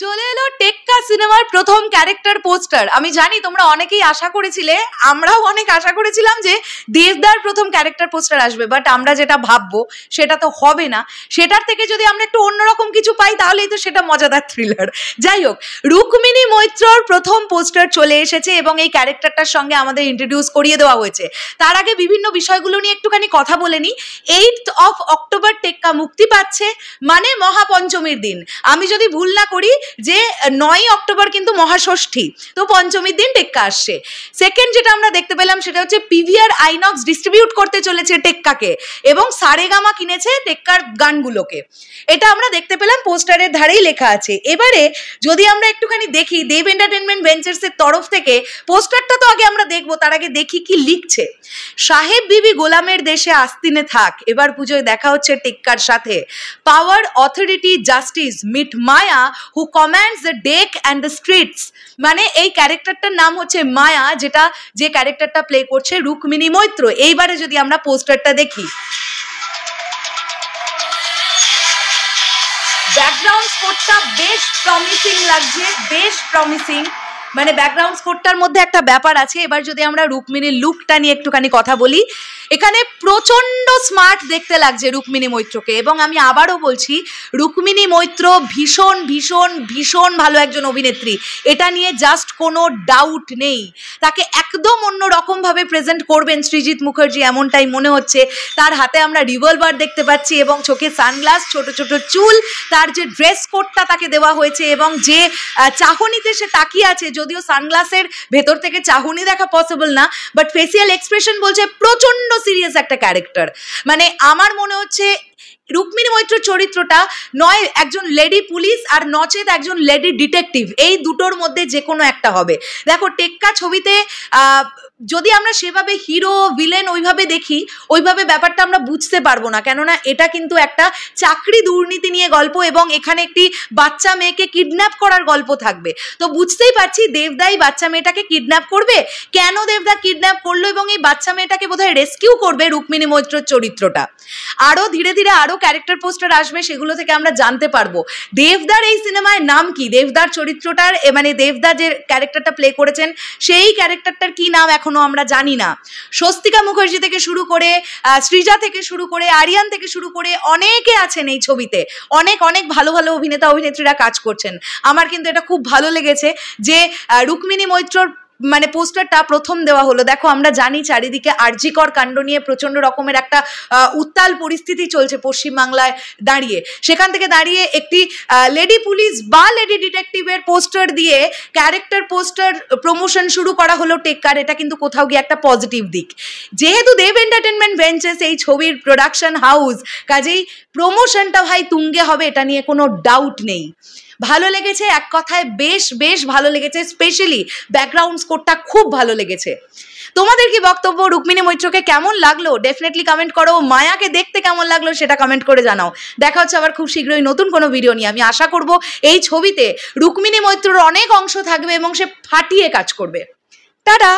চলে এলো টেক্কা সিনেমার প্রথম ক্যারেক্টার পোস্টার। আমি জানি তোমরা অনেকেই আশা করেছিলে, আমরাও অনেক আশা করেছিলাম যে দেবদার প্রথম ক্যারেক্টার পোস্টার আসবে, বাট আমরা যেটা ভাববো সেটা তো হবে না। সেটার থেকে যদি আমরা একটু অন্যরকম কিছু পাই তাহলেই তো সেটা মজাদার থ্রিলার। যাই হোক, রুক্মিণী মৈত্রর প্রথম পোস্টার চলে এসেছে এবং এই ক্যারেক্টারটার সঙ্গে আমাদের ইন্ট্রোডিউস করিয়ে দেওয়া হয়েছে। তার আগে বিভিন্ন বিষয়গুলো নিয়ে একটুখানি কথা বলে নিই। 8th of October টেক্কা মুক্তি পাচ্ছে, মানে মহাপঞ্চমীর দিন। আমি যদি ভুল না করি যে 9ই অক্টোবর কিন্তু মহাষষ্ঠী, তো পঞ্চমীর দিন টেক্কা আসছে। সেকেন্ড যেটা আমরা দেখতে পেলাম সেটা হচ্ছে পিভিআর আইনক্স ডিস্ট্রিবিউট করতে চলেছে টেক্কাকে এবং সারেগামা কিনেছে টেক্কার গানগুলোকে। এটা আমরা দেখতে পেলাম, পোস্টারের ধারেই লেখা আছে। এবারে যদি আমরা একটুখানি দেখি দেব এন্টারটেনমেন্ট ভেঞ্চার্সের তরফ থেকে পোস্টারটা তো আগে আমরা দেখবো, তার আগে দেখি কি লিখছে। সাহেব বিবি গোলামের দেশে আস্তিনে থাক, এবার পুজোয় দেখা হচ্ছে টেক্কার সাথে। Power, authority, justice meet Maya who commands the deck and the streets. মানে এই ক্যারেক্টারটার নাম হচ্ছে মায়া, যে ক্যারেক্টারটা প্লে করছে রুক্মিণী মৈত্র। এইবারে যদি আমরা পোস্টারটা দেখি, ব্যাকগ্রাউন্ড স্কোরটা বেশ প্রমিসিং লাগছে, বেশ প্রমিসিং। মানে ব্যাকগ্রাউন্ড স্কোরটার মধ্যে একটা ব্যাপার আছে। এবার যদি আমরা রুক্মিণীর লুকটা নিয়ে একটুখানি কথা বলি, এখানে প্রচন্ড স্মার্ট দেখতে লাগছে রুক্মিণী মৈত্রকে। এবং আমি আবারও বলছি, রুক্মিণী মৈত্র ভীষণ ভীষণ ভীষণ ভালো একজন অভিনেত্রী, এটা নিয়ে জাস্ট কোনো ডাউট নেই। তাকে একদম অন্য রকমভাবে প্রেজেন্ট করবেন সৃজিত মুখার্জি, এমনটাই মনে হচ্ছে। তার হাতে আমরা রিভলভার দেখতে পাচ্ছি এবং চোখে সানগ্লাস, ছোট ছোট চুল, তার যে ড্রেস কোডটা তাকে দেওয়া হয়েছে এবং যে চাহনিতে সে তাকিয়ে আছে, যদিও সানগ্লাসের ভেতর থেকে চাহনি দেখা পসিবল না, বাট ফেসিয়াল এক্সপ্রেশন বলছে প্রচন্ড সিরিয়াস একটা ক্যারেক্টার। মানে আমার মনে হচ্ছে রুক্মিণী মৈত্র চরিত্রটা নয় একজন লেডি পুলিশ আর নচেত একজন লেডি ডিটেকটিভ, এই দুটোর মধ্যে যে কোনো একটা হবে। দেখো, টেক্কা ছবিতে যদি আমরা সেভাবে হিরো ভিলেন ওইভাবে দেখি, ওইভাবে ব্যাপারটা আমরা বুঝতে পারবো না, কেননা এটা কিন্তু একটা চাকরি দুর্নীতি নিয়ে গল্প এবং এখানে একটি বাচ্চা মেয়েকে কিডন্যাপ করার গল্প থাকবে। তো বুঝতেই পারছি দেবদাই বাচ্চা মেয়েটাকে কিডন্যাপ করবে। কেন দেবদা কিডন্যাপ করলো এবং এই বাচ্চা মেয়েটাকে বোধহয় রেস্কিউ করবে রুক্মিণী মৈত্রর চরিত্রটা। আরও ধীরে ধীরে আরও ক্যারেক্টার পোস্টার আসবে, সেগুলো থেকে আমরা জানতে পারবো দেবদার এই সিনেমায় নাম কি, দেবদার চরিত্রটার মানে দেবদা যে ক্যারেক্টারটা প্লে করেছেন সেই ক্যারেক্টারটার কি নাম এখনো আমরা জানি না। স্বস্তিকা মুখার্জি থেকে শুরু করে, সৃজা থেকে শুরু করে, আরিয়ান থেকে শুরু করে অনেকে আছেন এই ছবিতে। অনেক অনেক ভালো ভালো অভিনেতা অভিনেত্রীরা কাজ করছেন। আমার কিন্তু এটা খুব ভালো লেগেছে যে রুক্মিণী মৈত্রর মানে পোস্টারটা প্রথম দেওয়া হলো। দেখো, আমরা জানি চারিদিকে আরজিকর কাণ্ড নিয়ে প্রচন্ড রকমের একটা উত্তাল পরিস্থিতি চলছে পশ্চিমবাংলায় দাঁড়িয়ে। সেখান থেকে দাঁড়িয়ে একটি লেডি পুলিশ বা লেডি ডিটেকটিভের পোস্টার দিয়ে ক্যারেক্টার পোস্টার প্রমোশন শুরু করা হলো টেক্কার। এটা কিন্তু কোথাও গিয়ে একটা পজিটিভ দিক। যেহেতু দেব এন্টারটেনমেন্ট ভেঞ্চার্স এই ছবির প্রোডাকশন হাউস, কাজেই প্রমোশনটা ভাই তুঙ্গে হবে, এটা নিয়ে কোনো ডাউট নেই। ভালো লেগেছে, এক কথায় বেশ বেশ ভালো লেগেছে। স্পেশালি ব্যাকগ্রাউন্ড স্কোরটা খুব ভালো লেগেছে। তোমাদের কি বক্তব্য? রুক্মিণী মৈত্রকে কেমন লাগলো ডেফিনেটলি কমেন্ট করো। মায়াকে দেখতে কেমন লাগলো সেটা কমেন্ট করে জানাও। দেখা হচ্ছে আবার খুব শীঘ্রই নতুন কোনো ভিডিও নিয়ে। আমি আশা করব এই ছবিতে রুক্মিণী মৈত্রর অনেক অংশ থাকবে এবং সে ফাটিয়ে কাজ করবে। টাটা।